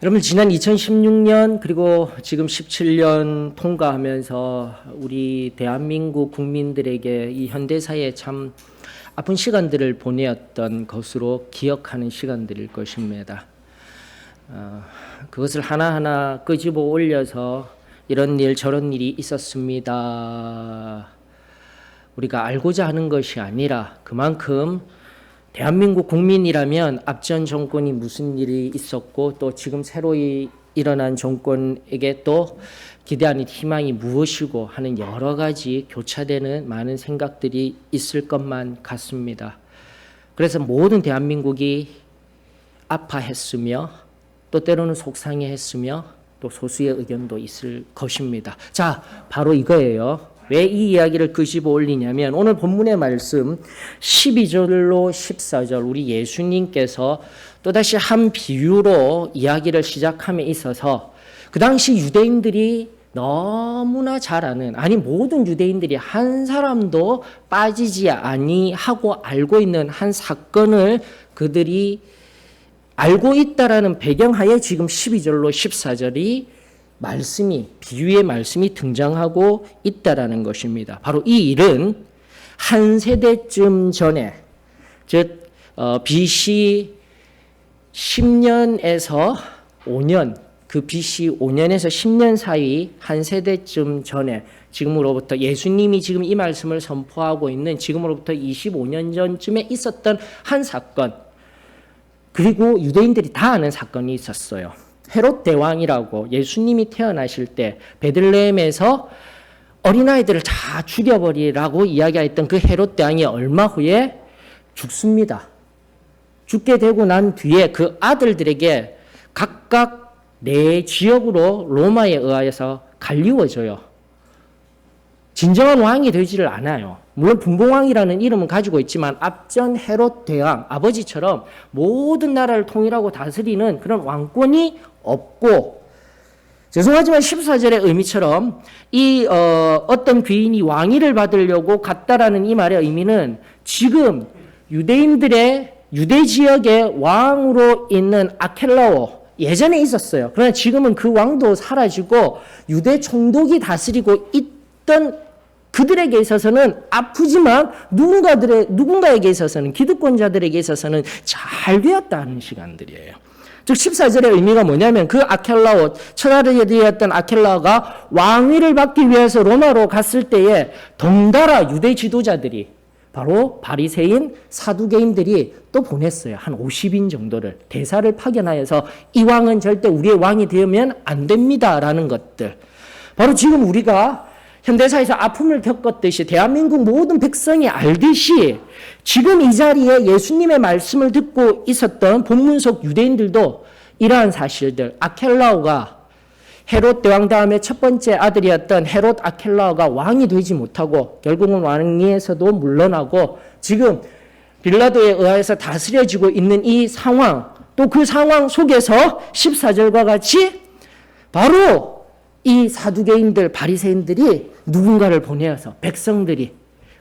여러분, 지난 2016년 그리고 지금 17년 통과하면서 우리 대한민국 국민들에게 이 현대사에 참 아픈 시간들을 보내었던 것으로 기억하는 시간들일 것입니다. 그것을 하나하나 끄집어 올려서 이런 일 저런 일이 있었습니다, 우리가 알고자 하는 것이 아니라, 그만큼 대한민국 국민이라면 앞전 정권이 무슨 일이 있었고 또 지금 새로이 일어난 정권에게 또 기대하는 희망이 무엇이고 하는 여러 가지 교차되는 많은 생각들이 있을 것만 같습니다. 그래서 모든 대한민국이 아파했으며 또 때로는 속상해했으며 또 소수의 의견도 있을 것입니다. 자, 바로 이거예요. 왜 이 이야기를 끄집어 올리냐면, 오늘 본문의 말씀 12절로 14절 우리 예수님께서 또다시 한 비유로 이야기를 시작함에 있어서 그 당시 유대인들이 너무나 잘 아는, 아니 모든 유대인들이 한 사람도 빠지지 아니하고 알고 있는 한 사건을 그들이 알고 있다라는 배경하에 지금 12절로 14절이 비유의 말씀이 등장하고 있다라는 것입니다. 바로 이 일은 한 세대쯤 전에, 즉 BC 10년에서 5년, 그 BC 5년에서 10년 사이 한 세대쯤 전에, 지금으로부터 예수님이 지금 이 말씀을 선포하고 있는 지금으로부터 25년 전쯤에 있었던 한 사건, 그리고 유대인들이 다 아는 사건이 있었어요. 헤롯 대왕이라고, 예수님이 태어나실 때 베들레헴에서 어린아이들을 다 죽여버리라고 이야기했던 그 헤롯 대왕이 얼마 후에 죽습니다. 죽게 되고 난 뒤에 그 아들들에게 각각 내 지역으로 로마에 의하여서 갈리워져요. 진정한 왕이 되지를 않아요. 물론 분봉왕이라는 이름은 가지고 있지만 앞전 헤롯 대왕, 아버지처럼 모든 나라를 통일하고 다스리는 그런 왕권이 없고, 죄송하지만 14절의 의미처럼 이 어떤 귀인이 왕위를 받으려고 갔다라는 이 말의 의미는, 지금 유대인들의 유대 지역의 왕으로 있는 아켈라오, 예전에 있었어요. 그러나 지금은 그 왕도 사라지고 유대 총독이 다스리고 있던 그들에게 있어서는 아프지만 누군가에게 있어서는, 기득권자들에게 있어서는 잘 되었다는 시간들이에요. 즉 14절의 의미가 뭐냐면, 그 아켈라오, 천하르디였던 아켈라오가 왕위를 받기 위해서 로마로 갔을 때에 덩달아 유대 지도자들이, 바로 바리새인 사두개인들이 또 보냈어요. 한 50인 정도를 대사를 파견하여서 이 왕은 절대 우리의 왕이 되면 안 됩니다라는 것들. 바로 지금 우리가 현대사에서 아픔을 겪었듯이, 대한민국 모든 백성이 알듯이 지금 이 자리에 예수님의 말씀을 듣고 있었던 본문 속 유대인들도 이러한 사실들, 아켈라오가 헤롯 대왕 다음에 첫 번째 아들이었던 헤롯 아켈라오가 왕이 되지 못하고 결국은 왕위에서도 물러나고 지금 빌라도에 의해서 다스려지고 있는 이 상황, 또 그 상황 속에서 14절과 같이 바로 이 사두개인들, 바리새인들이 누군가를 보내어서, 백성들이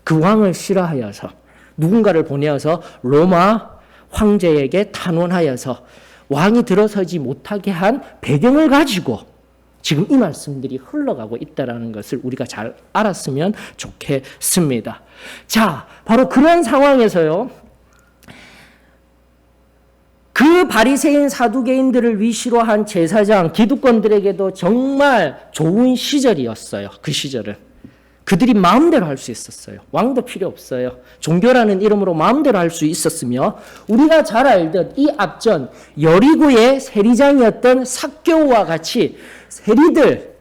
그 왕을 싫어하여서 누군가를 보내어서 로마 황제에게 탄원하여서 왕이 들어서지 못하게 한 배경을 가지고 지금 이 말씀들이 흘러가고 있다는 것을 우리가 잘 알았으면 좋겠습니다. 자, 바로 그런 상황에서요, 그 바리새인 사두개인들을 위시로 한 제사장, 기득권들에게도 정말 좋은 시절이었어요. 그 시절은 그들이 마음대로 할 수 있었어요. 왕도 필요 없어요. 종교라는 이름으로 마음대로 할 수 있었으며, 우리가 잘 알던 이 앞전 여리고의 세리장이었던 삭개오와 같이 세리들,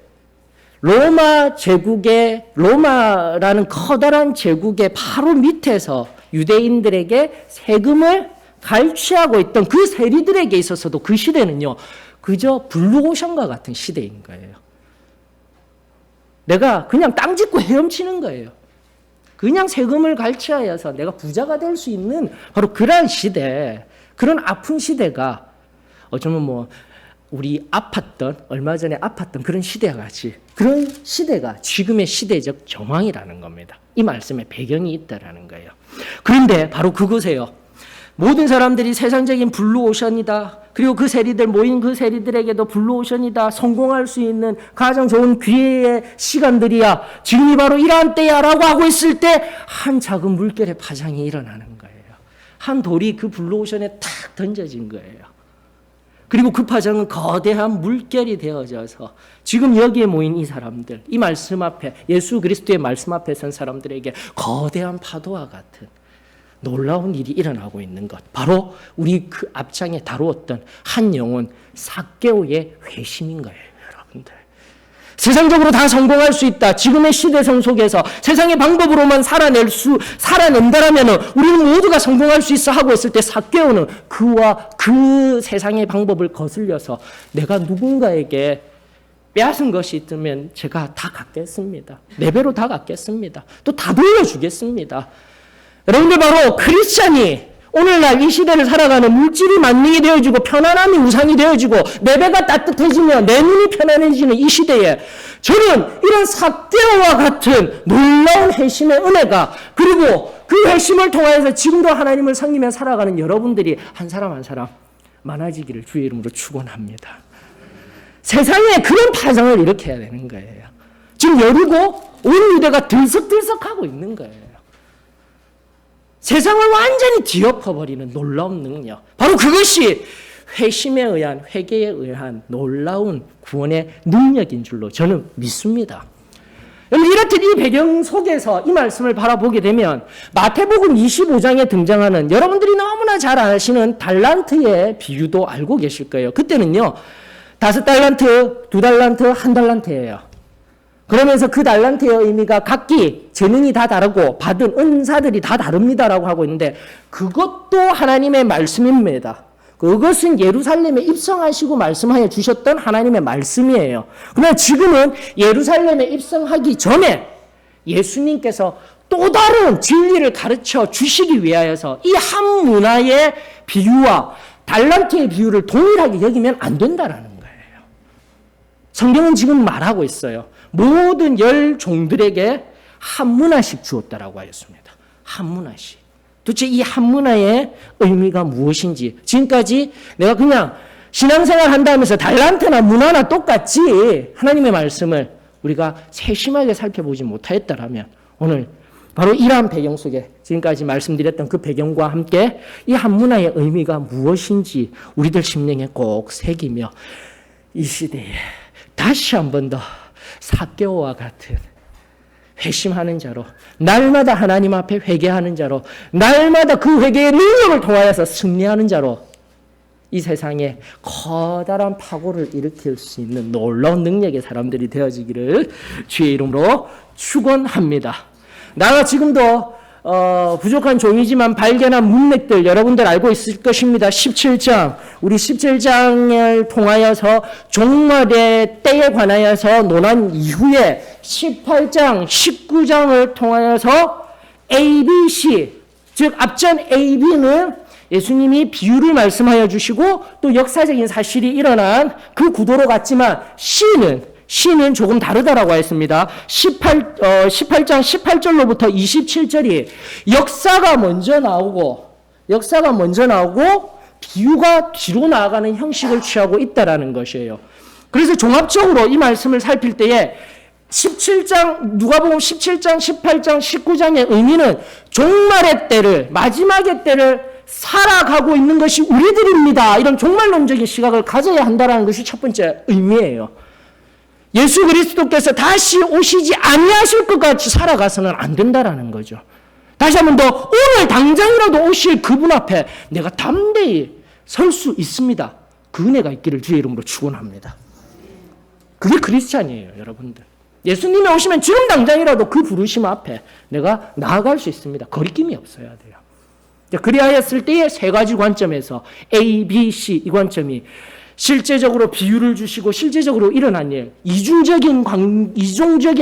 로마라는 커다란 제국의 바로 밑에서 유대인들에게 세금을 갈취하고 있던 그 세리들에게 있어서도 그 시대는요, 그저 블루오션과 같은 시대인 거예요. 내가 그냥 땅 짓고 헤엄치는 거예요. 그냥 세금을 갈취하여서 내가 부자가 될 수 있는 바로 그런 시대, 그런 아픈 시대가 어쩌면 우리 얼마 전에 아팠던 그런 시대와 같이, 그런 시대가 지금의 시대적 정황이라는 겁니다. 이 말씀에 배경이 있다라는 거예요. 그런데 바로 그곳에요, 모든 사람들이 세상적인 블루오션이다. 그리고 그 세리들 모인 그 세리들에게도 블루오션이다. 성공할 수 있는 가장 좋은 기회의 시간들이야. 지금이 바로 이러한 때야라고 하고 있을 때 한 작은 물결의 파장이 일어나는 거예요. 한 돌이 그 블루오션에 탁 던져진 거예요. 그리고 그 파장은 거대한 물결이 되어져서 지금 여기에 모인 이 사람들, 이 말씀 앞에, 예수 그리스도의 말씀 앞에 선 사람들에게 거대한 파도와 같은 놀라운 일이 일어나고 있는 것. 바로 우리 그 앞장에 다루었던 한 영혼, 삭개오의 회심인 거예요, 여러분들. 세상적으로 다 성공할 수 있다. 지금의 시대성 속에서 세상의 방법으로만 살아낸다라면 우리는 모두가 성공할 수 있어 하고 있을 때 삭개오는 그와 그 세상의 방법을 거슬려서 내가 누군가에게 빼앗은 것이 있으면 제가 다 갖겠습니다. 4배로 다 갖겠습니다. 또 다 돌려주겠습니다. 여러분들 바로 크리스찬이 오늘날 이 시대를 살아가는 물질이 만능이 되어지고 편안함이 우상이 되어지고 내 배가 따뜻해지며 내 눈이 편안해지는 이 시대에 저는 이런 삭개오와 같은 놀라운 회심의 은혜가 그리고 그 회심을 통하여서 지금도 하나님을 섬기며 살아가는 여러분들이 한 사람 한 사람 많아지기를 주의 이름으로 축원합니다. 세상에 그런 파장을 일으켜야 되는 거예요. 지금 여리고 온 유대가 들썩들썩하고 있는 거예요. 세상을 완전히 뒤엎어버리는 놀라운 능력. 바로 그것이 회심에 의한, 회개에 의한 놀라운 구원의 능력인 줄로 저는 믿습니다. 이렇듯 이 배경 속에서 이 말씀을 바라보게 되면 마태복음 25장에 등장하는 여러분들이 너무나 잘 아시는 달란트의 비유도 알고 계실 거예요. 그때는요, 5달란트, 2달란트, 1달란트예요. 그러면서 그 달란트의 의미가 각기 재능이 다 다르고 받은 은사들이 다 다릅니다라고 하고 있는데 그것도 하나님의 말씀입니다. 그것은 예루살렘에 입성하시고 말씀하여 주셨던 하나님의 말씀이에요. 그러나 지금은 예루살렘에 입성하기 전에 예수님께서 또 다른 진리를 가르쳐 주시기 위하여서 이 한 문화의 비유와 달란트의 비유를 동일하게 여기면 안 된다라는 거예요. 성경은 지금 말하고 있어요. 모든 10종들에게 한 문화씩 주었다라고 하였습니다. 한 문화씩. 도대체 이 한 문화의 의미가 무엇인지 지금까지 내가 그냥 신앙생활 한다면서 달란트나 문화나 똑같지 하나님의 말씀을 우리가 세심하게 살펴보지 못하였다라면 오늘 바로 이러한 배경 속에 지금까지 말씀드렸던 그 배경과 함께 이 한 문화의 의미가 무엇인지 우리들 심령에 꼭 새기며 이 시대에 다시 한 번 더 삭개오와 같은 회심하는 자로 날마다 하나님 앞에 회개하는 자로 날마다 그 회개의 능력을 통하여서 승리하는 자로 이 세상에 커다란 파고를 일으킬 수 있는 놀라운 능력의 사람들이 되어지기를 주의 이름으로 축원합니다. 나가 지금도 부족한 종이지만 발견한 문맥들 여러분들 알고 있을 것입니다. 17장, 우리 17장을 통하여서 종말의 때에 관하여서 논한 이후에 18장, 19장을 통하여서 ABC, 즉 앞전 AB는 예수님이 비유를 말씀하여 주시고 또 역사적인 사실이 일어난 그 구도로 갔지만 C는 조금 다르다라고 했습니다. 18장 18절로부터 27절이 역사가 먼저 나오고 비유가 뒤로 나아가는 형식을 취하고 있다라는 것이에요. 그래서 종합적으로 이 말씀을 살필 때에 17장, 누가복음 17장, 18장, 19장의 의미는 종말의 때를, 마지막의 때를 살아가고 있는 것이 우리들입니다. 이런 종말론적인 시각을 가져야 한다는 것이 첫 번째 의미예요. 예수 그리스도께서 다시 오시지 아니하실 것 같이 살아가서는 안 된다라는 거죠. 다시 한 번 더 오늘 당장이라도 오실 그분 앞에 내가 담대히 설 수 있습니다. 그 은혜가 있기를 주의 이름으로 축원합니다. 그게 크리스찬이에요, 여러분들. 예수님이 오시면 지금 당장이라도 그 부르심 앞에 내가 나아갈 수 있습니다. 거리낌이 없어야 돼요. 그리하였을 때의 세 가지 관점에서 A, B, C 이 관점이 실제적으로 비유를 주시고 실제적으로 일어난 일, 이중적인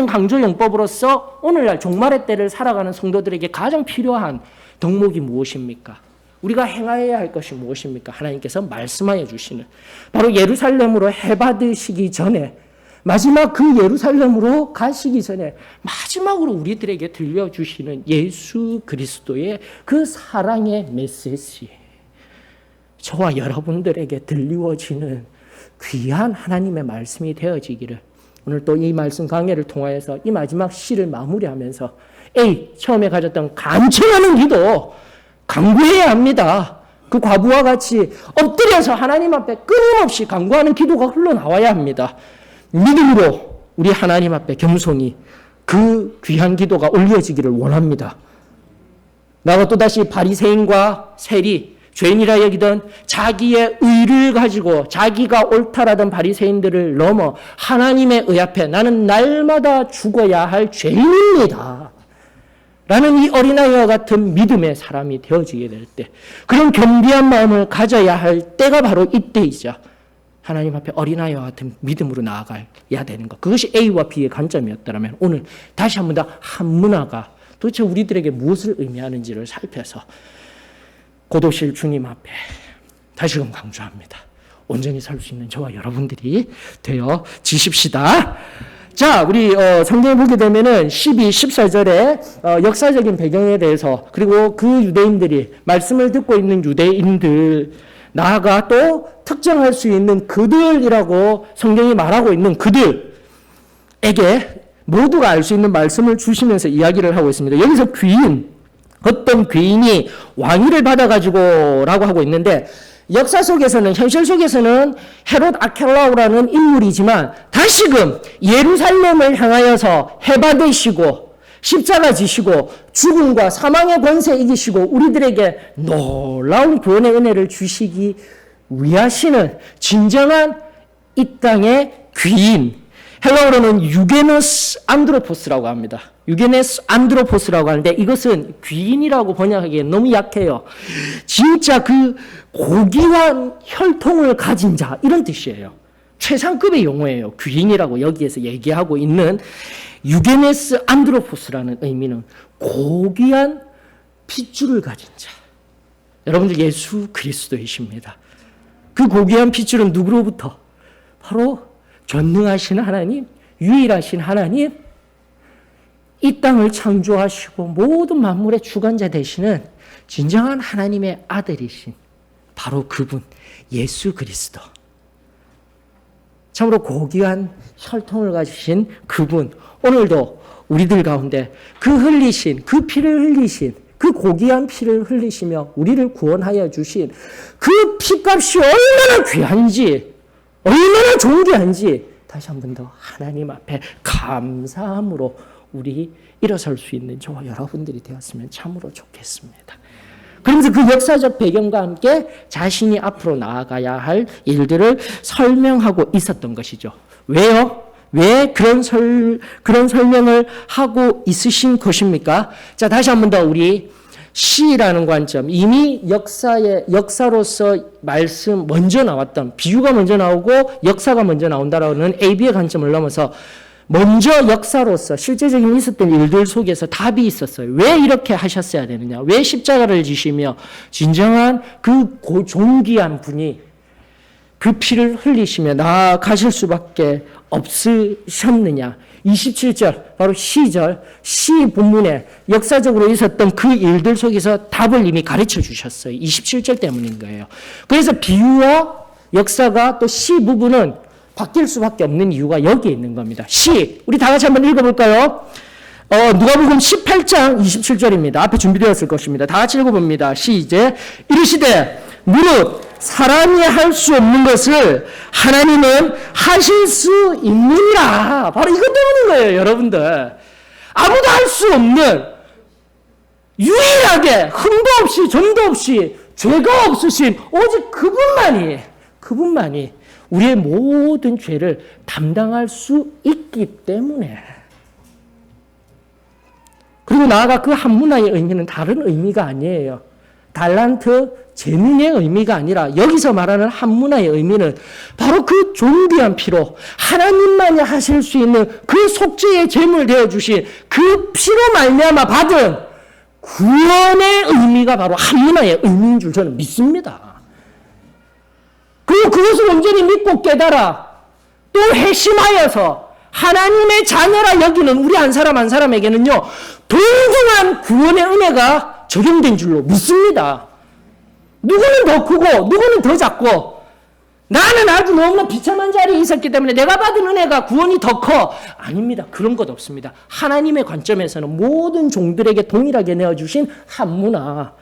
강조용법으로서 오늘날 종말의 때를 살아가는 성도들에게 가장 필요한 덕목이 무엇입니까? 우리가 행하여야 할 것이 무엇입니까? 하나님께서 말씀하여 주시는 바로 예루살렘으로 해받으시기 전에 마지막 그 예루살렘으로 가시기 전에 마지막으로 우리들에게 들려주시는 예수 그리스도의 그 사랑의 메시지 저와 여러분들에게 들리워지는 귀한 하나님의 말씀이 되어지기를 오늘 또 이 말씀 강해를 통하여서 이 마지막 시를 마무리하면서 처음에 가졌던 간청하는 기도 간구해야 합니다. 그 과부와 같이 엎드려서 하나님 앞에 끊임없이 간구하는 기도가 흘러나와야 합니다. 믿음으로 우리 하나님 앞에 겸손히 그 귀한 기도가 올려지기를 원합니다. 나가 또다시 바리새인과 세리, 죄인이라 여기던 자기의 의를 가지고 자기가 옳다라던 바리새인들을 넘어 하나님의 의 앞에 나는 날마다 죽어야 할 죄인입니다. 라는 이 어린아이와 같은 믿음의 사람이 되어지게 될 때, 그런 겸비한 마음을 가져야 할 때가 바로 이때이자 하나님 앞에 어린아이와 같은 믿음으로 나아가야 되는 것. 그것이 A와 B의 관점이었다면 오늘 다시 한 번 더 한문화가 도대체 우리들에게 무엇을 의미하는지를 살펴서 고도실 주님 앞에 다시금 강조합니다. 온전히 설 수 있는 저와 여러분들이 되어지십시다. 자, 우리 성경에 보게 되면은 12, 14절에 역사적인 배경에 대해서 그리고 그 유대인들이 말씀을 듣고 있는 유대인들 나아가 또 특정할 수 있는 그들이라고 성경이 말하고 있는 그들에게 모두가 알 수 있는 말씀을 주시면서 이야기를 하고 있습니다. 여기서 어떤 귀인이 왕위를 받아가지고 라고 하고 있는데 역사 속에서는 현실 속에서는 헤롯 아켈라오라는 인물이지만 다시금 예루살렘을 향하여서 해받으시고 십자가 지시고 죽음과 사망의 권세 이기시고 우리들에게 놀라운 구원의 은혜를 주시기 위하시는 진정한 이 땅의 귀인, 헬라어로는 유게노스 안드로포스라고 합니다. 유게네스 안드로포스라고 하는데 이것은 귀인이라고 번역하기엔 너무 약해요. 진짜 그 고귀한 혈통을 가진 자 이런 뜻이에요. 최상급의 용어예요. 귀인이라고 여기에서 얘기하고 있는 유게네스 안드로포스라는 의미는 고귀한 핏줄을 가진 자. 여러분들 예수 그리스도이십니다. 그 고귀한 핏줄은 누구로부터? 바로 전능하신 하나님, 유일하신 하나님, 이 땅을 창조하시고 모든 만물의 주관자 되시는 진정한 하나님의 아들이신 바로 그분 예수 그리스도. 참으로 고귀한 혈통을 가지신 그분, 오늘도 우리들 가운데 그 피를 흘리신 그 고귀한 피를 흘리시며 우리를 구원하여 주신 그 피값이 얼마나 귀한지 얼마나 존귀한지 다시 한 번 더 하나님 앞에 감사함으로 우리 일어설 수 있는 저와 여러분들이 되었으면 참으로 좋겠습니다. 그러면서 그 역사적 배경과 함께 자신이 앞으로 나아가야 할 일들을 설명하고 있었던 것이죠. 왜요? 왜 그런 설명을 하고 있으신 것입니까? 자, 다시 한 번 더 우리 시라는 관점, 이미 역사로서 말씀 먼저 나왔던, 비유가 먼저 나오고 역사가 먼저 나온다라는 AB의 관점을 넘어서 먼저 역사로서 실제적인 있었던 일들 속에서 답이 있었어요. 왜 이렇게 하셨어야 되느냐? 왜 십자가를 지시며 진정한 그 존귀한 분이 그 피를 흘리시며 나아가실 수밖에 없으셨느냐? 27절, 바로 시절, 시 본문에 역사적으로 있었던 그 일들 속에서 답을 이미 가르쳐 주셨어요. 27절 때문인 거예요. 그래서 비유와 역사가 또 시 부분은 바뀔 수밖에 없는 이유가 여기에 있는 겁니다. 시, 우리 다 같이 한번 읽어볼까요? 누가복음 18장 27절입니다. 앞에 준비되었을 것입니다. 다 같이 읽어봅니다. 시제 이르시되 무릇 사람이 할 수 없는 것을 하나님은 하실 수 있느니라. 바로 이것 때문인 거예요, 여러분들. 아무도 할 수 없는 유일하게 흠도 없이 점도 없이 죄가 없으신 오직 그분만이 우리의 모든 죄를 담당할 수 있기 때문에. 그리고 나아가 그 한 문화의 의미는 다른 의미가 아니에요. 달란트, 재능의 의미가 아니라 여기서 말하는 한 문화의 의미는 바로 그 존귀한 피로 하나님만이 하실 수 있는 그 속죄의 제물 되어주신 그 피로 말미암아 받은 구원의 의미가 바로 한 문화의 의미인 줄 저는 믿습니다. 그리고 그것을 온전히 믿고 깨달아 또 회심하여서 하나님의 자녀라 여기는 우리 한 사람 한 사람에게는요 동등한 구원의 은혜가 적용된 줄로 믿습니다. 누구는 더 크고 누구는 더 작고 나는 아주 너무나 비참한 자리에 있었기 때문에 내가 받은 은혜가 구원이 더 커. 아닙니다. 그런 것 없습니다. 하나님의 관점에서는 모든 종들에게 동일하게 내어주신 한 문화.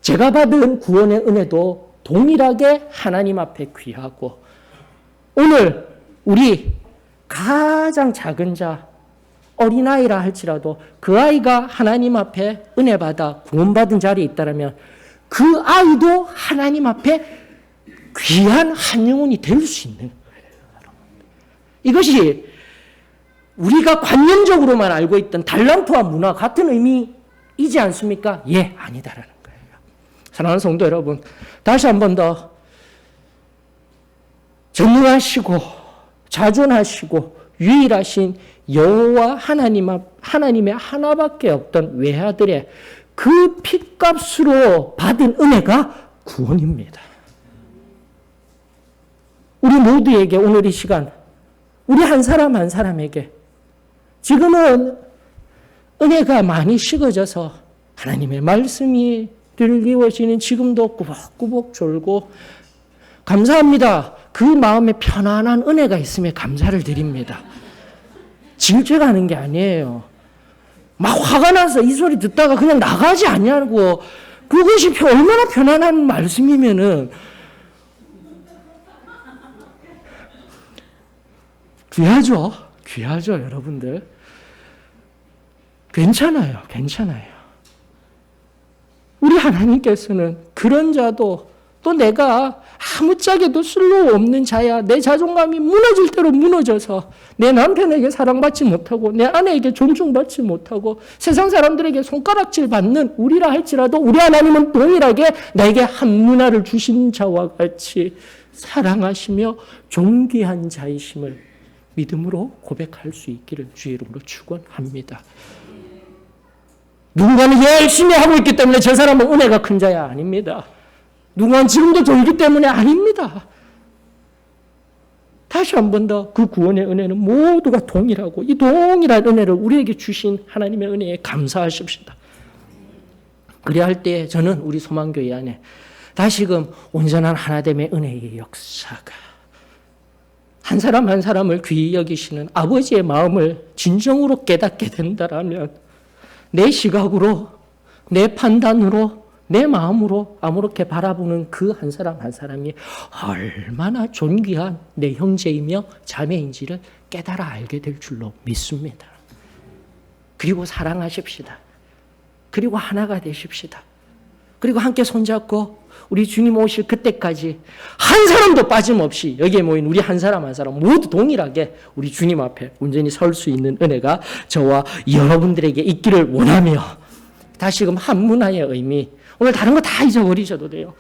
제가 받은 구원의 은혜도 동일하게 하나님 앞에 귀하고 오늘 우리 가장 작은 자 어린아이라 할지라도 그 아이가 하나님 앞에 은혜 받아 구원받은 자리에 있다면 그 아이도 하나님 앞에 귀한 한 영혼이 될 수 있는 거예요. 이것이 우리가 관념적으로만 알고 있던 달란트와 문화 같은 의미이지 않습니까? 예, 아니다라는 거예요. 사랑하는 성도 여러분, 다시 한 번 더 전능하시고 자존하시고 유일하신 여호와 하나님의 하나밖에 없던 외아들의 그 핏값으로 받은 은혜가 구원입니다. 우리 모두에게 오늘 이 시간, 우리 한 사람 한 사람에게 지금은 은혜가 많이 식어져서 하나님의 말씀이 들리워지는 지금도 꾸벅꾸벅 졸고 감사합니다. 그 마음에 편안한 은혜가 있음에 감사를 드립니다. 질죄가 하는 게 아니에요. 막 화가 나서 이 소리 듣다가 그냥 나가지 않냐고. 그것이 얼마나 편안한 말씀이면은 귀하죠. 귀하죠, 여러분들. 괜찮아요. 우리 하나님께서는 그런 자도 또 내가 아무짝에도 쓸모없는 자야. 내 자존감이 무너질 대로 무너져서 내 남편에게 사랑받지 못하고 내 아내에게 존중받지 못하고 세상 사람들에게 손가락질 받는 우리라 할지라도 우리 하나님은 동일하게 나에게 한 문화를 주신 자와 같이 사랑하시며 존귀한 자이심을 믿음으로 고백할 수 있기를 주의 이름으로 축원합니다. 누군가는 열심히 하고 있기 때문에 저 사람은 은혜가 큰 자야. 아닙니다. 누군가는 지금도 졸기 때문에 아닙니다. 다시 한 번 더 그 구원의 은혜는 모두가 동일하고 이 동일한 은혜를 우리에게 주신 하나님의 은혜에 감사하십시다. 그래야 할 때 저는 우리 소망교회 안에 다시금 온전한 하나됨의 은혜의 역사가 한 사람 한 사람을 귀히 여기시는 아버지의 마음을 진정으로 깨닫게 된다라면 내 시각으로, 내 판단으로, 내 마음으로 아무렇게 바라보는 그 한 사람 한 사람이 얼마나 존귀한 내 형제이며 자매인지를 깨달아 알게 될 줄로 믿습니다. 그리고 사랑하십시다. 그리고 하나가 되십시다. 그리고 함께 손잡고 우리 주님 오실 그때까지 한 사람도 빠짐없이 여기에 모인 우리 한 사람 한 사람 모두 동일하게 우리 주님 앞에 온전히 설 수 있는 은혜가 저와 여러분들에게 있기를 원하며 다시금 한 문화의 의미 오늘 다른 거 다 잊어버리셔도 돼요.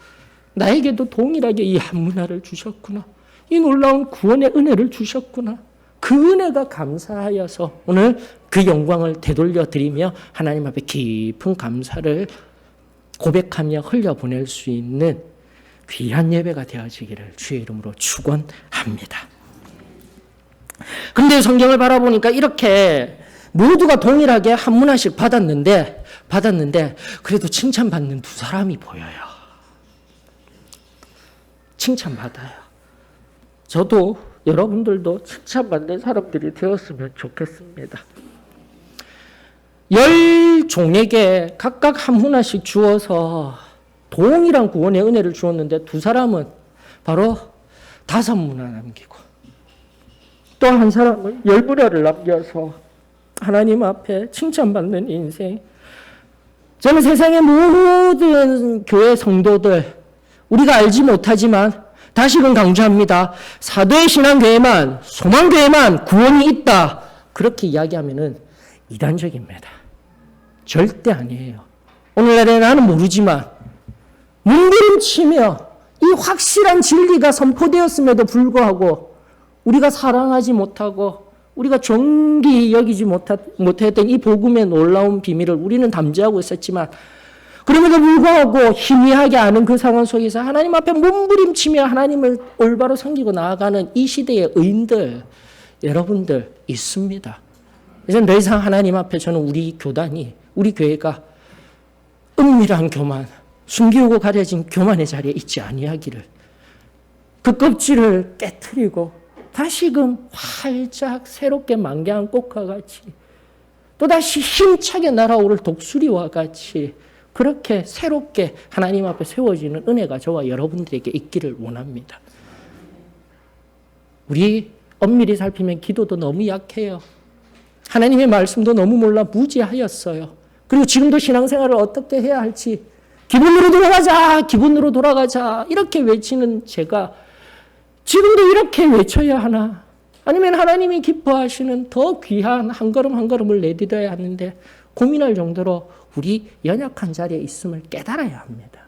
나에게도 동일하게 이 한 문화를 주셨구나. 이 놀라운 구원의 은혜를 주셨구나. 그 은혜가 감사하여서 오늘 그 영광을 되돌려 드리며 하나님 앞에 깊은 감사를 고백하며 흘려보낼 수 있는 귀한 예배가 되어지기를 주의 이름으로 축원합니다. 그런데 성경을 바라보니까 이렇게 모두가 동일하게 한 문화씩 받았는데 그래도 칭찬받는 두 사람이 보여요. 칭찬받아요. 저도 여러분들도 칭찬받는 사람들이 되었으면 좋겠습니다. 10종에게 각각 한 문화씩 주어서 동일한 구원의 은혜를 주었는데 두 사람은 바로 5문화 남기고 또 한 사람은 10문화를 남겨서 하나님 앞에 칭찬받는 인생. 저는 세상의 모든 교회 성도들 우리가 알지 못하지만 다시금 강조합니다. 사도의 신앙교회만 소망교회만 구원이 있다. 그렇게 이야기하면은 이단적입니다. 절대 아니에요. 오늘날에 나는 모르지만 문드림치며 이 확실한 진리가 선포되었음에도 불구하고 우리가 사랑하지 못하고 우리가 존귀 여기지 못했던 이 복음의 놀라운 비밀을 우리는 담지하고 있었지만 그럼에도 불구하고 희미하게 아는 그 상황 속에서 하나님 앞에 몸부림치며 하나님을 올바로 섬기고 나아가는 이 시대의 의인들 여러분들 있습니다. 이제 더 이상 하나님 앞에 저는 우리 교단이 우리 교회가 은밀한 교만 숨기고 가려진 교만의 자리에 있지 아니하기를, 그 껍질을 깨트리고 다시금 활짝 새롭게 만개한 꽃과 같이 또다시 힘차게 날아오를 독수리와 같이 그렇게 새롭게 하나님 앞에 세워지는 은혜가 저와 여러분들에게 있기를 원합니다. 우리 엄밀히 살피면 기도도 너무 약해요. 하나님의 말씀도 너무 몰라 무지하였어요. 그리고 지금도 신앙생활을 어떻게 해야 할지 기분으로 돌아가자, 기분으로 돌아가자 이렇게 외치는 제가 지금도 이렇게 외쳐야 하나? 아니면 하나님이 기뻐하시는 더 귀한 한 걸음 한 걸음을 내딛어야 하는데 고민할 정도로 우리 연약한 자리에 있음을 깨달아야 합니다.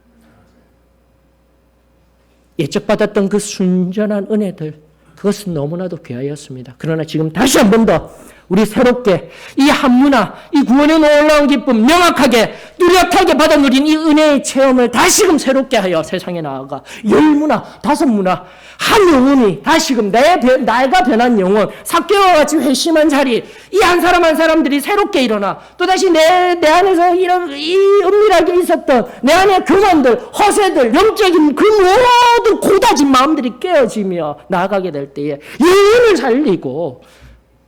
예적받았던 그 순전한 은혜들, 그것은 너무나도 귀하였습니다. 그러나 지금 다시 한 번 더 우리 새롭게 이 한문화, 이 구원의 놀라운 기쁨 명확하게 뚜렷하게 받아 누린 이 은혜의 체험을 다시금 새롭게 하여 세상에 나아가 열문화, 다섯문화, 한 영혼이 다시금 내가 변한 영혼, 삭개와 같이 회심한 자리, 이 한 사람 한 사람들이 새롭게 일어나 또다시 내 안에서 이런 이 은밀하게 있었던 내 안의 교만들, 허세들, 영적인 그 모든 고다진 마음들이 깨어지며 나아가게 될 때에 영혼을 살리고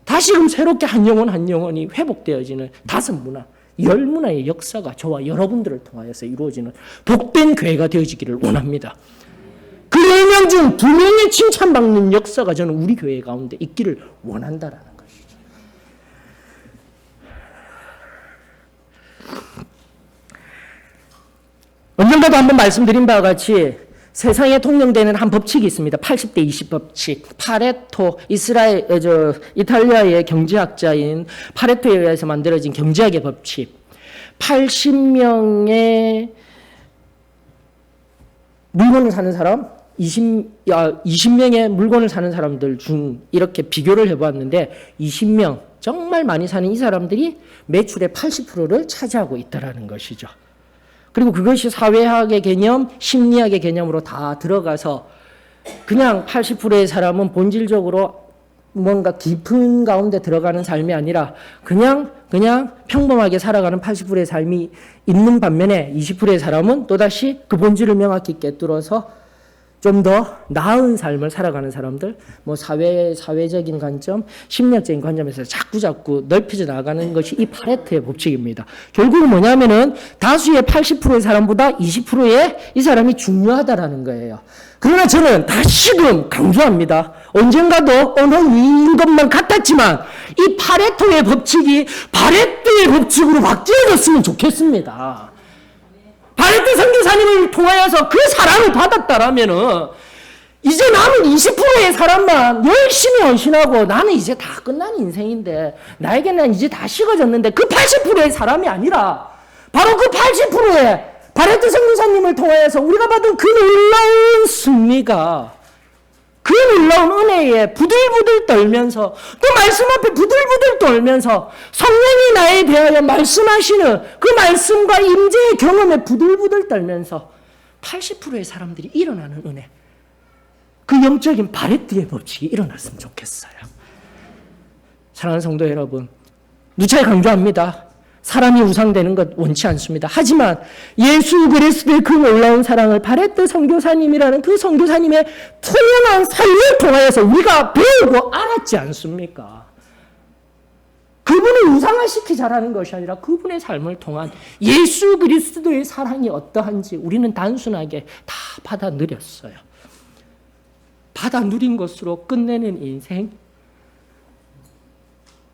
다시금 새롭게 한 영혼 한 영혼이 회복되어지는 다섯 문화, 열 문화의 역사가 저와 여러분들을 통하여서 이루어지는 복된 교회가 되어지기를 원합니다. 그 10명 중 2명의 칭찬받는 역사가 저는 우리 교회 가운데 있기를 원한다라는 것이죠. 언젠가도 한번 말씀드린 바와 같이 세상에 통용되는 한 법칙이 있습니다. 80대 20 법칙. 파레토, 이탈리아의 경제학자인 파레토에 의해서 만들어진 경제학의 법칙. 80명의 물건을 사는 사람, 20명의 물건을 사는 사람들 중 이렇게 비교를 해보았는데 20명, 정말 많이 사는 이 사람들이 매출의 80%를 차지하고 있다는 것이죠. 그리고 그것이 사회학의 개념, 심리학의 개념으로 다 들어가서 그냥 80%의 사람은 본질적으로 뭔가 깊은 가운데 들어가는 삶이 아니라 그냥 평범하게 살아가는 80%의 삶이 있는 반면에 20%의 사람은 또다시 그 본질을 명확히 꿰뚫어서 좀 더 나은 삶을 살아가는 사람들, 뭐 사회적인 관점, 심리학적인 관점에서 자꾸 넓혀져 나가는 것이 이 파레토의 법칙입니다. 결국은 뭐냐면은 다수의 80%의 사람보다 20%의 이 사람이 중요하다라는 거예요. 그러나 저는 다시금 강조합니다. 언젠가도 어느 위인 것만 같았지만 이 파레토의 법칙이 바레토의 법칙으로 바뀌어졌으면 좋겠습니다. 바레토 선교사님을 통하여서 그 사랑을 받았다라면은 이제 남은 20%의 사람만 열심히 헌신하고 나는 이제 다 끝난 인생인데 나에게는 이제 다 식어졌는데 그 80%의 사람이 아니라 바로 그 80%의 바레토 선교사님을 통하여서 우리가 받은 그 놀라운 승리가 그 놀라운 은혜에 부들부들 떨면서 또 말씀 앞에 부들부들 떨면서 성령이 나에 대하여 말씀하시는 그 말씀과 임재의 경험에 부들부들 떨면서 80%의 사람들이 일어나는 은혜, 그 영적인 바레토의 법칙이 일어났으면 좋겠어요. 사랑하는 성도 여러분, 누차게 강조합니다. 사람이 우상되는 것 원치 않습니다. 하지만 예수 그리스도의 그 놀라운 사랑을 바레토 선교사님이라는 그 선교사님의 투명한 삶을 통하여서 우리가 배우고 알았지 않습니까? 그분을 우상화시키자라는 것이 아니라 그분의 삶을 통한 예수 그리스도의 사랑이 어떠한지 우리는 단순하게 다 받아 누렸어요. 받아 누린 것으로 끝내는 인생,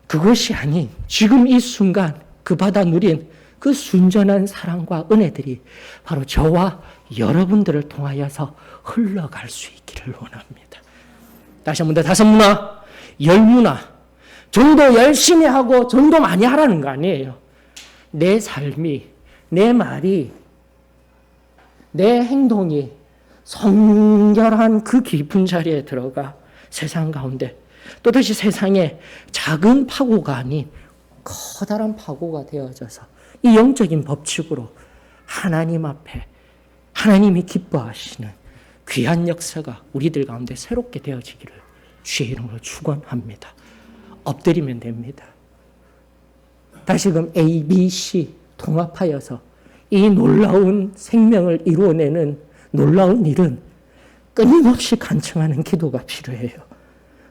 그것이 아닌 지금 이 순간 그 받아 누린 그 순전한 사랑과 은혜들이 바로 저와 여러분들을 통하여서 흘러갈 수 있기를 원합니다. 다시 한 번 더 다섯 문화, 열 문화. 전도 열심히 하고 전도 많이 하라는 거 아니에요. 내 삶이, 내 말이, 내 행동이 성결한 그 깊은 자리에 들어가 세상 가운데 또다시 세상에 작은 파고가 아닌 커다란 파고가 되어져서 이 영적인 법칙으로 하나님 앞에 하나님이 기뻐하시는 귀한 역사가 우리들 가운데 새롭게 되어지기를 주의 이름으로 축원합니다. 엎드리면 됩니다. 다시금 A, B, C 통합하여서 이 놀라운 생명을 이루어내는 놀라운 일은 끊임없이 간청하는 기도가 필요해요.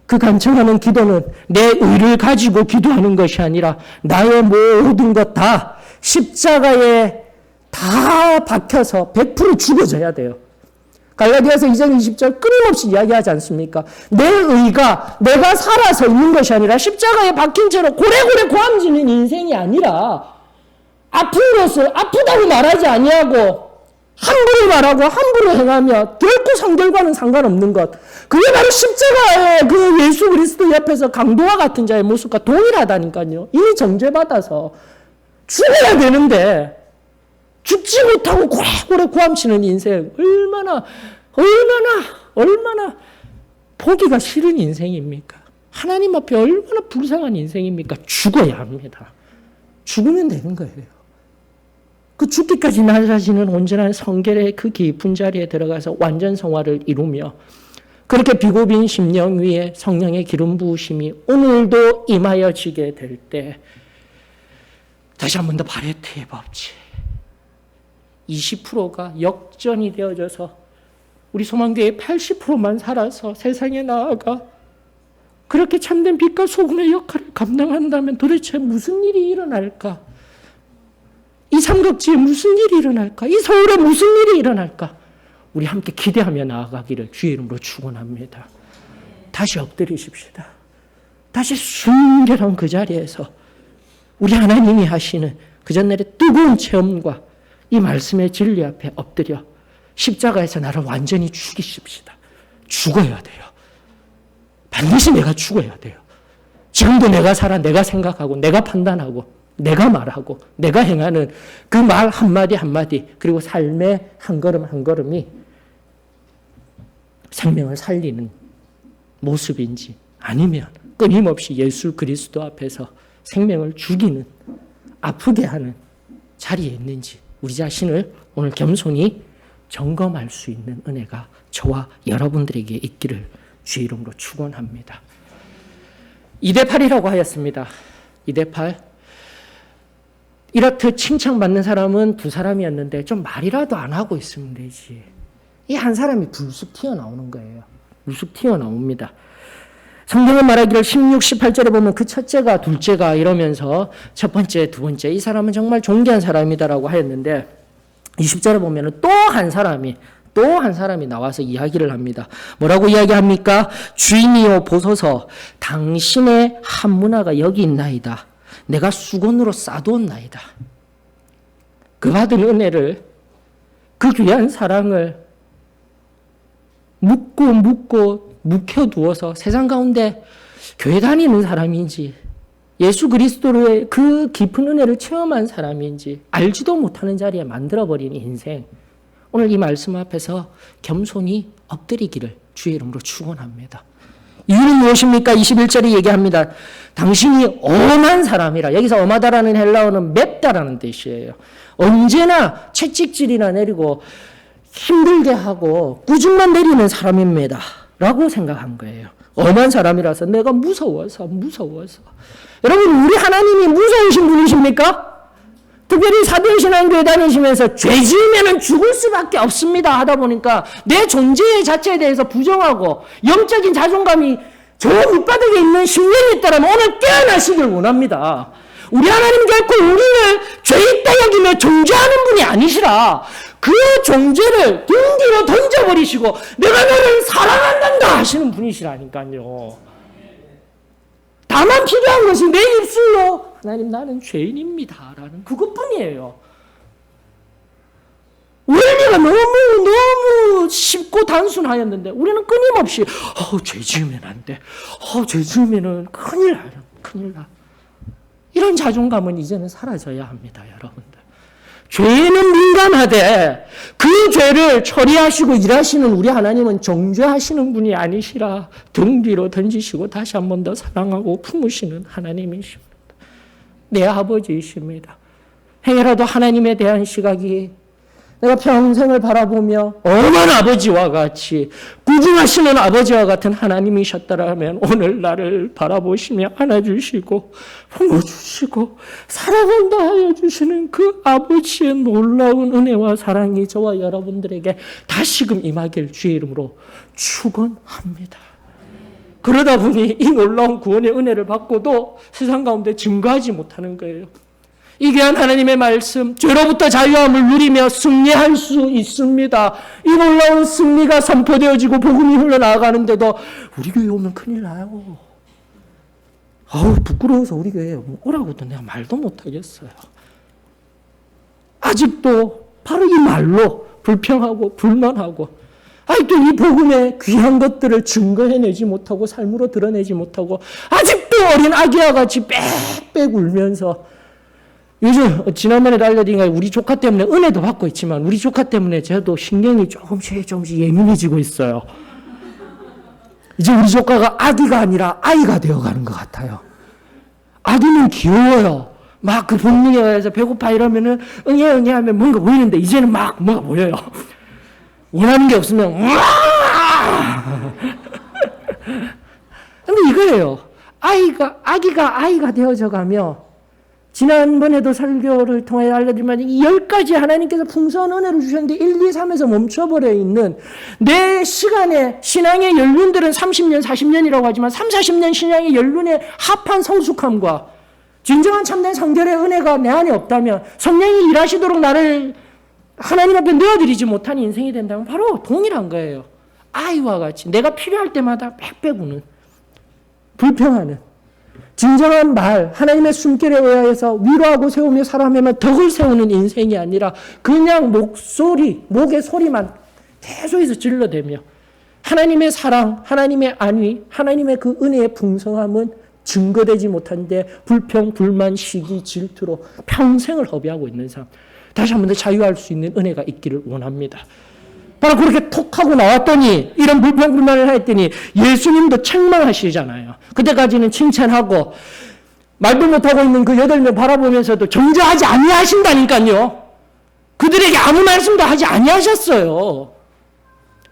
그 간청하는 기도는 내 의를 가지고 기도하는 것이 아니라 나의 모든 것 다 십자가에 다 박혀서 100% 죽어져야 돼요. 갈라디아서 2장 20절 끊임없이 이야기하지 않습니까? 내 의가 내가 살아서 있는 것이 아니라 십자가에 박힌 채로 고래고래 고함지는 인생이 아니라 아픈 것을 아프다고 말하지 아니하고 함부로 말하고 함부로 행하며 결코 상대과는 상관없는 것. 그게 바로 십자가의 그 예수 그리스도 옆에서 강도와 같은 자의 모습과 동일하다니까요. 이미 정죄받아서 죽어야 되는데 죽지 못하고 고래고래 고함치는 인생 얼마나 보기가 싫은 인생입니까? 하나님 앞에 얼마나 불쌍한 인생입니까? 죽어야 합니다. 죽으면 되는 거예요. 그 죽기까지 나 자신은 온전한 성결의 그 깊은 자리에 들어가서 완전 성화를 이루며 그렇게 비고빈 심령 위에 성령의 기름 부으심이 오늘도 임하여지게 될 때 다시 한 번 더 바레트의 법칙 20%가 역전이 되어져서 우리 소망교회 80%만 살아서 세상에 나아가 그렇게 참된 빛과 소금의 역할을 감당한다면 도대체 무슨 일이 일어날까? 이 삼각지에 무슨 일이 일어날까? 이 서울에 무슨 일이 일어날까? 우리 함께 기대하며 나아가기를 주의 이름으로 축원합니다. 다시 엎드리십시다. 다시 순결한 그 자리에서 우리 하나님이 하시는 그 전날의 뜨거운 체험과 이 말씀의 진리 앞에 엎드려 십자가에서 나를 완전히 죽이십시다. 죽어야 돼요. 반드시 내가 죽어야 돼요. 지금도 내가 살아, 내가 생각하고, 내가 판단하고, 내가 말하고, 내가 행하는 그 말 한마디 한마디, 그리고 삶의 한 걸음 한 걸음이 생명을 살리는 모습인지, 아니면 끊임없이 예수 그리스도 앞에서 생명을 죽이는, 아프게 하는 자리에 있는지, 우리 자신을 오늘 겸손히 점검할 수 있는 은혜가 저와 여러분들에게 있기를 주의 이름으로 축원합니다. 2대8이라고 하였습니다. 2대8. 이렇듯 칭찬받는 사람은 두 사람이었는데 좀 말이라도 안 하고 있으면 되지. 이 한 사람이 불쑥 튀어나오는 거예요. 불쑥 튀어나옵니다. 성경은 말하기를 16, 18절에 보면 그 첫째가 둘째가 이러면서 첫 번째, 두 번째 이 사람은 정말 존귀한 사람이다라고 하였는데 20절에 보면 또 한 사람이 나와서 이야기를 합니다. 뭐라고 이야기합니까? 주인이여 보소서 당신의 한 문화가 여기 있나이다. 내가 수건으로 싸두었나이다. 그 받은 은혜를 그 귀한 사랑을 묵고 묵혀두어서 세상 가운데 교회 다니는 사람인지 예수 그리스도로의 그 깊은 은혜를 체험한 사람인지 알지도 못하는 자리에 만들어버린 인생. 오늘 이 말씀 앞에서 겸손히 엎드리기를 주의 이름으로 축원합니다. 이유는 무엇입니까? 21절에 얘기합니다. 당신이 엄한 사람이라. 여기서 엄하다라는 헬라어는 맵다라는 뜻이에요. 언제나 채찍질이나 내리고 힘들게 하고 꾸중만 내리는 사람입니다. 라고 생각한 거예요. 엄한 사람이라서 내가 무서워서. 여러분, 우리 하나님이 무서우신 분이십니까? 특별히 사도신앙교회 다니시면서 죄 지으면 죽을 수밖에 없습니다 하다 보니까 내 존재 자체에 대해서 부정하고 영적인 자존감이 저 밑바닥에 있는 10년이 있다면 오늘 깨어나시길 원합니다. 우리 하나님 결코 우리를 죄 있다 여기며 정죄하는 분이 아니시라. 그 정죄를 등 뒤로 던져버리시고 내가 너를 사랑한단다 하시는 분이시라니까요. 다만 필요한 것이 내 입술로 하나님 나는 죄인입니다 라는 그것뿐이에요. 원리가 너무 쉽고 단순하였는데 우리는 끊임없이 죄 지으면 안 돼. 죄 지으면 큰일 나. 이런 자존감은 이제는 사라져야 합니다, 여러분들. 죄에는 민감하되 그 죄를 처리하시고 일하시는 우리 하나님은 정죄하시는 분이 아니시라 등 뒤로 던지시고 다시 한 번 더 사랑하고 품으시는 하나님이십니다. 내 아버지이십니다. 행여라도 하나님에 대한 시각이 내가 평생을 바라보며 엄한 아버지와 같이 구중하시는 아버지와 같은 하나님이셨더라면 오늘 나를 바라보시며 안아주시고 품어주시고 사랑한다 하여 주시는 그 아버지의 놀라운 은혜와 사랑이 저와 여러분들에게 다시금 임하길 주의 이름으로 축원합니다. 그러다 보니 이 놀라운 구원의 은혜를 받고도 세상 가운데 증거하지 못하는 거예요. 이 귀한 하나님의 말씀, 죄로부터 자유함을 누리며 승리할 수 있습니다. 이 놀라운 승리가 선포되어지고 복음이 흘러나가는데도 우리 교회 오면 큰일 나요. 아우, 부끄러워서 우리 교회에 오라고도 내가 말도 못하겠어요. 아직도 바로 이 말로 불평하고 불만하고 아직도 이 복음의 귀한 것들을 증거해내지 못하고 삶으로 드러내지 못하고 아직도 어린 아기와 같이 빽빽 울면서 요즘 지난번에도 알려드린 거 우리 조카 때문에 은혜도 받고 있지만 우리 조카 때문에 저도 신경이 조금씩 예민해지고 있어요. 이제 우리 조카가 아기가 아니라 아이가 되어가는 것 같아요. 아기는 귀여워요. 막 그 본능에 의해서 배고파 이러면은 응애 하면 뭔가 보이는데 이제는 막 뭐가 보여요. 원하는 게 없으면 근데 이거예요. 아기가 아이가 되어져 가며 지난번에도 설교를 통해 알려드리면 이 10가지 하나님께서 풍성한 은혜를 주셨는데 1, 2, 3에서 멈춰버려 있는 내 시간에 신앙의 연륜들은 30년, 40년이라고 하지만 3, 40년 신앙의 연륜의 합한 성숙함과 진정한 참된 성결의 은혜가 내 안에 없다면 성령이 일하시도록 나를 하나님 앞에 내어드리지 못한 인생이 된다면 바로 동일한 거예요. 아이와 같이 내가 필요할 때마다 빽빽 우는 불평하는 진정한 말, 하나님의 숨결에 의해서 위로하고 세우며 사람에만 덕을 세우는 인생이 아니라 그냥 목의 소리만 계속해서 질러대며 하나님의 사랑, 하나님의 안위, 하나님의 그 은혜의 풍성함은 증거되지 못한데 불평, 불만, 시기, 질투로 평생을 허비하고 있는 사람. 다시 한 번 더 자유할 수 있는 은혜가 있기를 원합니다. 바로 그렇게 톡 하고 나왔더니 이런 불평불만을 했더니 예수님도 책망하시잖아요. 그때까지는 칭찬하고 말도 못하고 있는 그 8명 바라보면서도 정죄하지 아니하신다니까요. 그들에게 아무 말씀도 하지 아니하셨어요.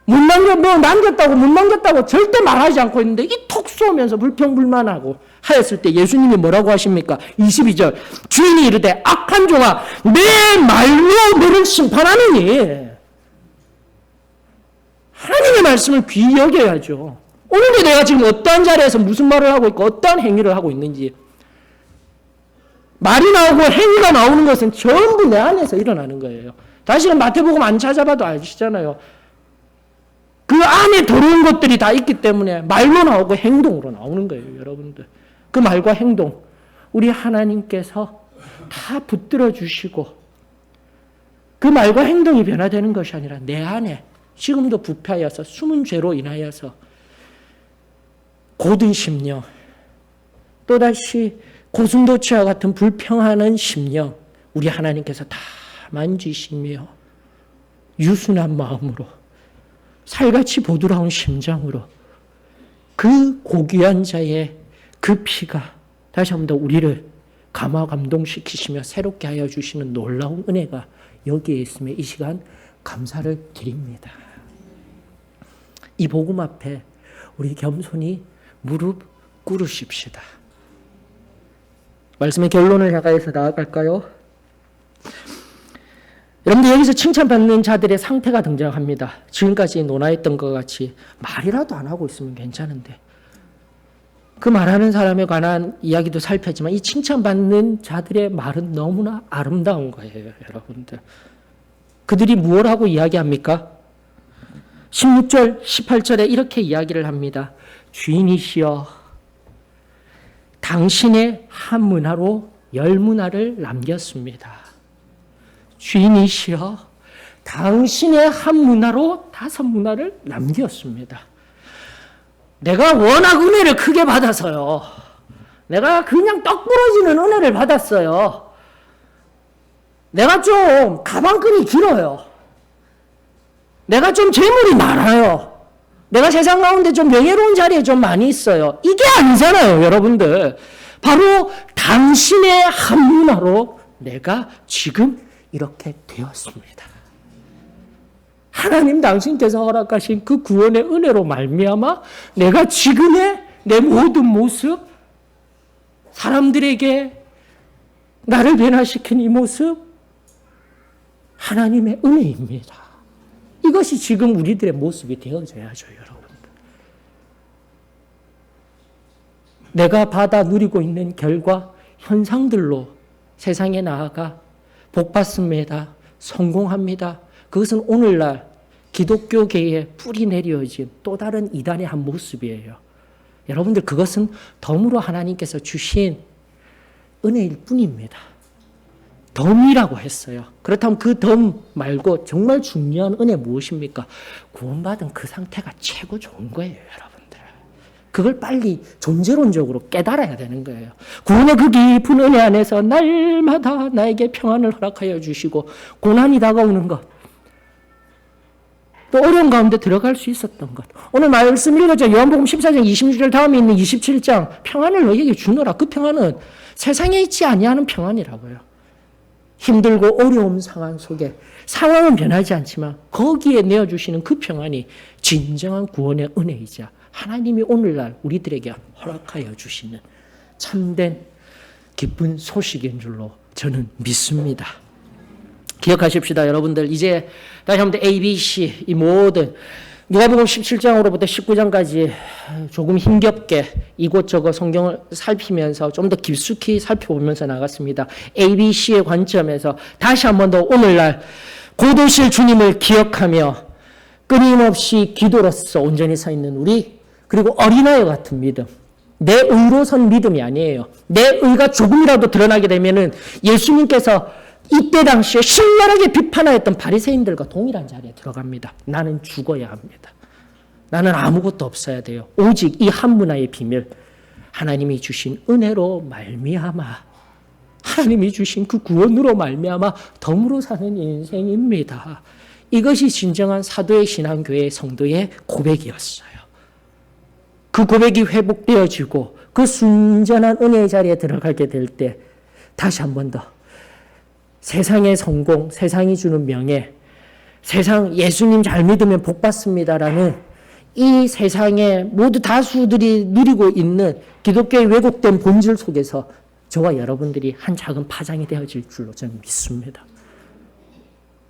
남겼다고 못 남겼다고 절대 말하지 않고 있는데 이 톡 쏘면서 불평불만하고 하였을 때 예수님이 뭐라고 하십니까? 22절 주인이 이르되 악한 종아 내 말로 너를 심판하느니 하나님의 말씀을 귀히 여겨야죠. 오늘도 내가 지금 어떠한 자리에서 무슨 말을 하고 있고 어떠한 행위를 하고 있는지 말이 나오고 행위가 나오는 것은 전부 내 안에서 일어나는 거예요. 다시는 마태복음 안 찾아봐도 아시잖아요. 그 안에 들어온 것들이 다 있기 때문에 말로 나오고 행동으로 나오는 거예요. 여러분들. 그 말과 행동 우리 하나님께서 다 붙들어 주시고 그 말과 행동이 변화되는 것이 아니라 내 안에 지금도 부패하여서 숨은 죄로 인하여서 고든 심령 또다시 고슴도치와 같은 불평하는 심령 우리 하나님께서 다 만지시며 유순한 마음으로 살같이 보드라운 심장으로 그 고귀한 자의 그 피가 다시 한 번 더 우리를 감화 감동시키시며 새롭게 하여 주시는 놀라운 은혜가 여기에 있음에 이 시간 감사를 드립니다. 이 복음 앞에 우리 겸손히 무릎 꿇으십시다. 말씀의 결론을 향해서 나아갈까요? 여러분들 여기서 칭찬받는 자들의 상태가 등장합니다. 지금까지 논하였던 것 같이 말이라도 안 하고 있으면 괜찮은데 그 말하는 사람에 관한 이야기도 살폈지만 이 칭찬받는 자들의 말은 너무나 아름다운 거예요. 여러분들. 그들이 무엇 하고 이야기합니까? 16절, 18절에 이렇게 이야기를 합니다. 주인이시여 당신의 한 문화로 10문화를 남겼습니다. 주인이시여 당신의 한 문화로 5문화를 남겼습니다. 내가 워낙 은혜를 크게 받아서요. 내가 그냥 떡 부러지는 은혜를 받았어요. 내가 좀 가방끈이 길어요. 내가 좀 재물이 많아요. 내가 세상 가운데 좀 명예로운 자리에 좀 많이 있어요. 이게 아니잖아요, 여러분들. 바로 당신의 한 문화로 내가 지금 이렇게 되었습니다. 하나님 당신께서 허락하신 그 구원의 은혜로 말미암아 내가 지금의 내 모든 모습, 사람들에게 나를 변화시킨 이 모습, 하나님의 은혜입니다. 이것이 지금 우리들의 모습이 되어져야죠, 여러분. 내가 받아 누리고 있는 결과, 현상들로 세상에 나아가 복받습니다. 성공합니다. 그것은 오늘날 기독교계에 뿌리 내려진 또 다른 이단의 한 모습이에요. 여러분들, 그것은 덤으로 하나님께서 주신 은혜일 뿐입니다. 덤이라고 했어요. 그렇다면 그 덤 말고 정말 중요한 은혜 무엇입니까? 구원받은 그 상태가 최고 좋은 거예요, 여러분들. 그걸 빨리 존재론적으로 깨달아야 되는 거예요. 구원의 그 깊은 은혜 안에서 날마다 나에게 평안을 허락하여 주시고 고난이 다가오는 것, 또 어려운 가운데 들어갈 수 있었던 것. 오늘 말씀 읽었죠. 요한복음 14장 26절 다음에 있는 27장 평안을 너희에게 주노라. 그 평안은 세상에 있지 아니하는 평안이라고요. 힘들고 어려운 상황 속에 상황은 변하지 않지만 거기에 내어주시는 그 평안이 진정한 구원의 은혜이자 하나님이 오늘날 우리들에게 허락하여 주시는 참된 기쁜 소식인 줄로 저는 믿습니다. 기억하십시다, 여러분들. 이제 다시 한번 A, B, C 이 모든 누가복음 17장으로부터 19장까지 조금 힘겹게 이곳저곳 성경을 살피면서 좀 더 깊숙이 살펴보면서 나갔습니다. A, B, C의 관점에서 다시 한 번 더 오늘날 고도실 주님을 기억하며 끊임없이 기도로서 온전히 서 있는 우리, 그리고 어린아이 같은 믿음, 내 의로 선 믿음이 아니에요. 내 의가 조금이라도 드러나게 되면은 예수님께서 이때 당시에 신랄하게 비판하였던 바리새인들과 동일한 자리에 들어갑니다. 나는 죽어야 합니다. 나는 아무것도 없어야 돼요. 오직 이 한 문화의 비밀, 하나님이 주신 은혜로 말미암아, 하나님이 주신 그 구원으로 말미암아 덤으로 사는 인생입니다. 이것이 진정한 사도의 신앙교회 성도의 고백이었어요. 그 고백이 회복되어지고 그 순전한 은혜의 자리에 들어가게 될 때 다시 한 번 더 세상의 성공, 세상이 주는 명예, 세상 예수님 잘 믿으면 복 받습니다라는 이 세상의 모두 다수들이 누리고 있는 기독교의 왜곡된 본질 속에서 저와 여러분들이 한 작은 파장이 되어질 줄로 저는 믿습니다.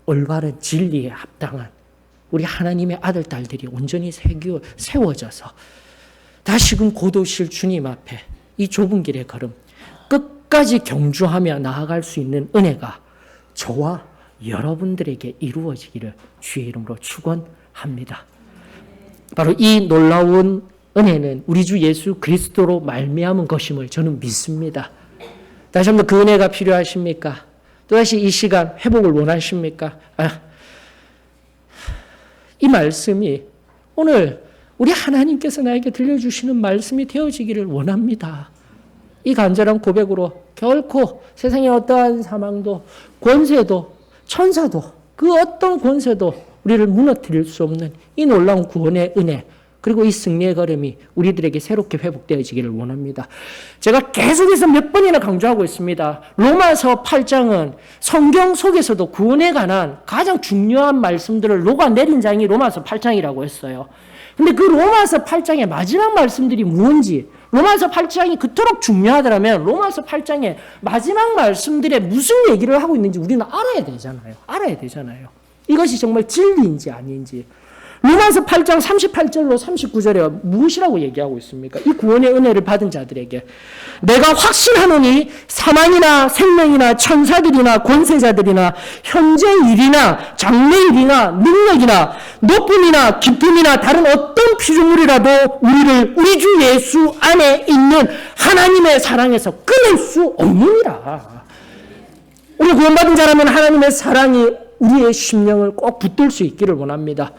올바른 진리에 합당한 우리 하나님의 아들, 딸들이 온전히 세워져서 다시금 고도실 주님 앞에 이 좁은 길의 걸음 끝까지 경주하며 나아갈 수 있는 은혜가 저와 여러분들에게 이루어지기를 주의 이름으로 축원합니다. 바로 이 놀라운 은혜는 우리 주 예수 그리스도로 말미암은 것임을 저는 믿습니다. 다시 한번 그 은혜가 필요하십니까? 또다시 이 시간 회복을 원하십니까? 이 말씀이 오늘 우리 하나님께서 나에게 들려주시는 말씀이 되어지기를 원합니다. 이 간절한 고백으로 결코 세상의 어떠한 사망도, 권세도, 천사도, 그 어떤 권세도 우리를 무너뜨릴 수 없는 이 놀라운 구원의 은혜, 그리고 이 승리의 걸음이 우리들에게 새롭게 회복되어지기를 원합니다. 제가 계속해서 몇 번이나 강조하고 있습니다. 로마서 8장은 성경 속에서도 구원에 관한 가장 중요한 말씀들을 녹아내린 장이 로마서 8장이라고 했어요. 근데 그 로마서 8장의 마지막 말씀들이 무엇인지, 로마서 8장이 그토록 중요하더라면 로마서 8장의 마지막 말씀들에 무슨 얘기를 하고 있는지 우리는 알아야 되잖아요. 이것이 정말 진리인지 아닌지. 로마서 8장 38절로 39절에 무엇이라고 얘기하고 있습니까? 이 구원의 은혜를 받은 자들에게 내가 확신하노니 사망이나 생명이나 천사들이나 권세자들이나 현재 일이나 장래 일이나 능력이나 높음이나 깊음이나 다른 어떤 피조물이라도 우리를 우리 주 예수 안에 있는 하나님의 사랑에서 끊을 수 없느니라. 우리 구원받은 자라면 하나님의 사랑이 우리의 심령을 꼭 붙들 수 있기를 원합니다.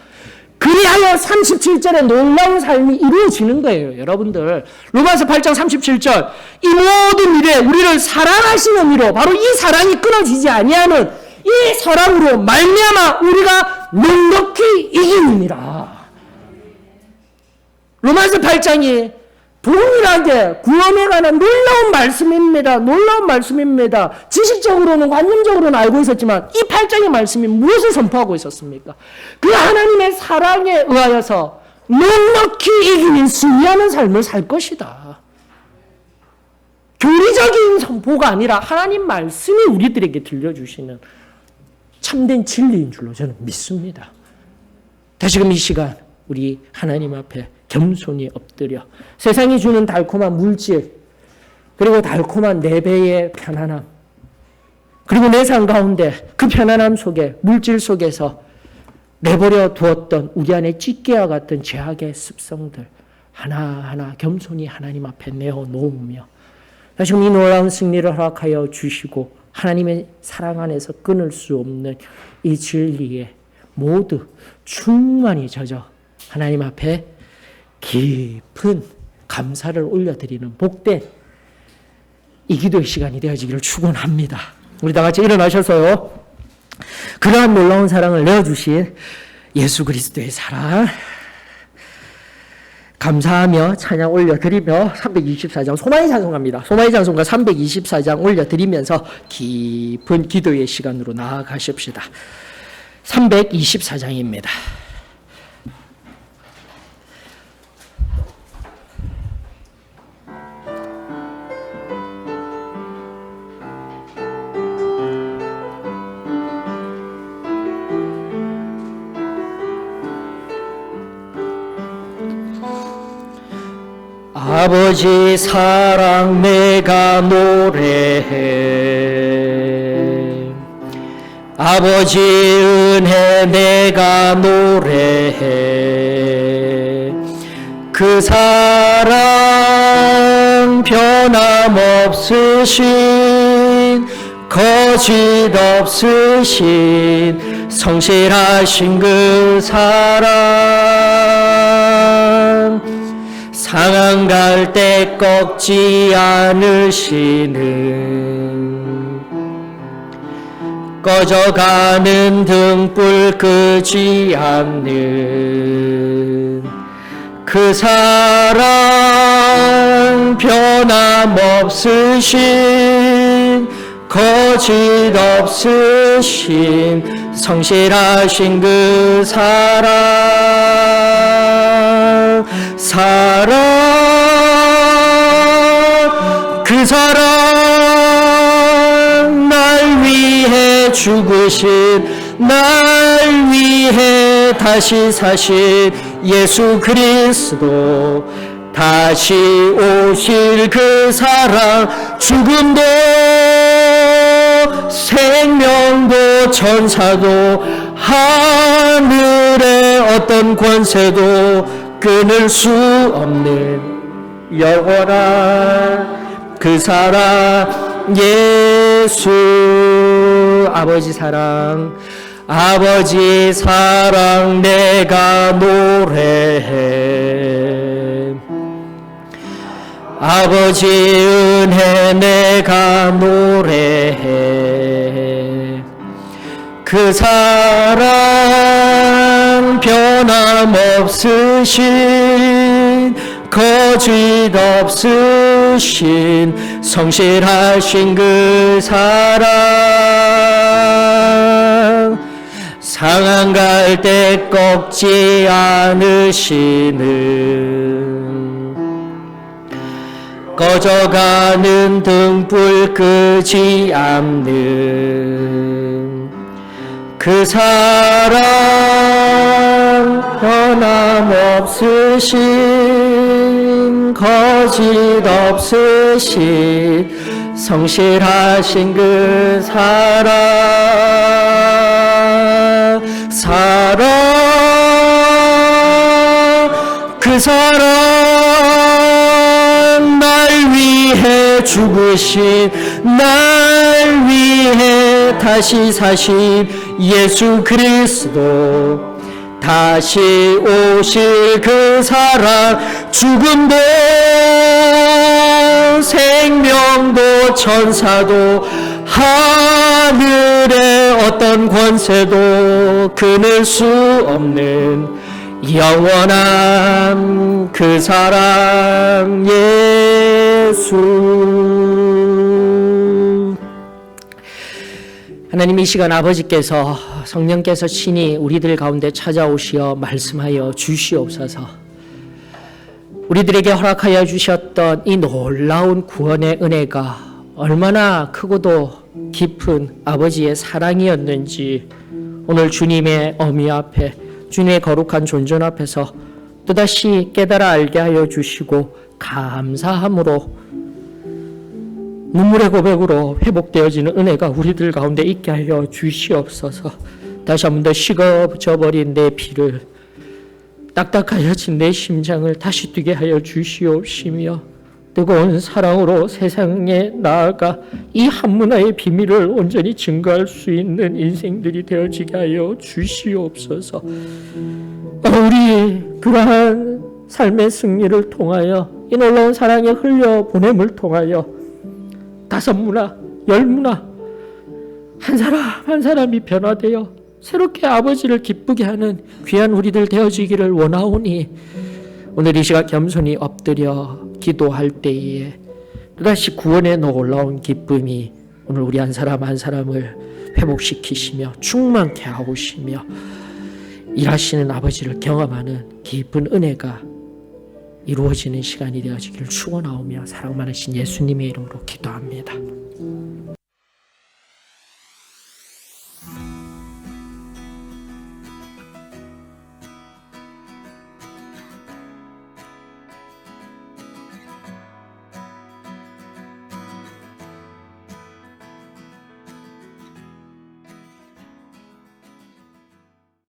그리하여 37절에 놀라운 삶이 이루어지는 거예요, 여러분들. 로마서 8장 37절. 이 모든 일에 우리를 사랑하시는 이로 바로 이 사랑이 끊어지지 아니하는 이 사랑으로 말미암아 우리가 넉넉히 이기느니라. 로마서 8장이 동일하게 구원에 관한 놀라운 말씀입니다. 놀라운 말씀입니다. 지식적으로는 관념적으로는 알고 있었지만 이 8장의 말씀이 무엇을 선포하고 있었습니까? 그 하나님의 사랑에 의하여서 넉넉히 이기는 승리하는 삶을 살 것이다. 교리적인 선포가 아니라 하나님 말씀이 우리들에게 들려주시는 참된 진리인 줄로 저는 믿습니다. 다시금 이 시간 우리 하나님 앞에 겸손히 엎드려 세상이 주는 달콤한 물질 그리고 달콤한 내 배의 편안함 그리고 내 삶 가운데 그 편안함 속에 물질 속에서 내버려 두었던 우리 안에 찢기와 같은 죄악의 습성들 하나하나 겸손히 하나님 앞에 내어놓으며 다시금 이 놀라운 승리를 허락하여 주시고 하나님의 사랑 안에서 끊을 수 없는 이 진리에 모두 충만히 젖어 하나님 앞에 깊은 감사를 올려드리는 복된 이 기도의 시간이 되어지기를 축원합니다. 우리 다 같이 일어나셔서요. 그러한 놀라운 사랑을 내어주신 예수 그리스도의 사랑 감사하며 찬양 올려드리며 324장 소마의 찬송가입니다. 소마의 찬송가 324장 올려드리면서 깊은 기도의 시간으로 나아가십시다. 324장입니다. 아버지 사랑 내가 노래해 아버지 은혜 내가 노래해 그 사랑 변함없으신 거짓 없으신 성실하신 그 사랑 상한 갈 때 꺾지 않으시는 꺼져가는 등불 끄지 않는 그 사랑 변함없으신 거짓 없으신 성실하신 그 사랑 그 사랑 날 위해 죽으신 날 위해 다시 사신 예수 그리스도 다시 오실 그 사랑 죽음도 생명도 천사도 하늘의 어떤 권세도 끊을 수 없는 영원한 그 사랑 예수 아버지 사랑 내가 노래해 아버지 은혜 내가 노래해 그 사랑 변함없으신 거짓 없으신 성실하신 그 사랑 상한 갈 때 꺾지 않으시는 꺼져가는 등불 끄지 않는 그 사랑 변함없으신 거짓 없으신 성실하신 그 그 사랑 날 위해 죽으신 날 위해 다시 사신 예수 그리스도 다시 오실 그 사랑 죽음도 생명도 천사도 하늘의 어떤 권세도 끊을 수 없는 영원한 그 사랑 예수. 하나님, 이 시간 아버지께서 성령께서 친히 우리들 가운데 찾아오시어 말씀하여 주시옵소서. 우리들에게 허락하여 주셨던 이 놀라운 구원의 은혜가 얼마나 크고도 깊은 아버지의 사랑이었는지 오늘 주님의 어미 앞에, 주님의 거룩한 존전 앞에서 또다시 깨달아 알게 하여 주시고 감사함으로 눈물의 고백으로 회복되어지는 은혜가 우리들 가운데 있게 하여 주시옵소서. 다시 한 번 더 식어져 버린 내 피를, 딱딱하여진 내 심장을 다시 뛰게 하여 주시옵시며 뜨거운 사랑으로 세상에 나아가 이 한문화의 비밀을 온전히 증거할 수 있는 인생들이 되어지게 하여 주시옵소서. 우리 그러한 삶의 승리를 통하여, 이 놀라운 사랑의 흘려보냄을 통하여 5문화, 10문화 한 사람 한 사람이 변화되어 새롭게 아버지를 기쁘게 하는 귀한 우리들 되어지기를 원하오니 오늘 이 시간 겸손히 엎드려 기도할 때에 또다시 구원의 놀라운 기쁨이 오늘 우리 한 사람 한 사람을 회복시키시며 충만케 하오시며 일하시는 아버지를 경험하는 깊은 은혜가 이루어지는 시간이 되어지기를 축원하오며 사랑 많으신 예수님의 이름으로 기도합니다.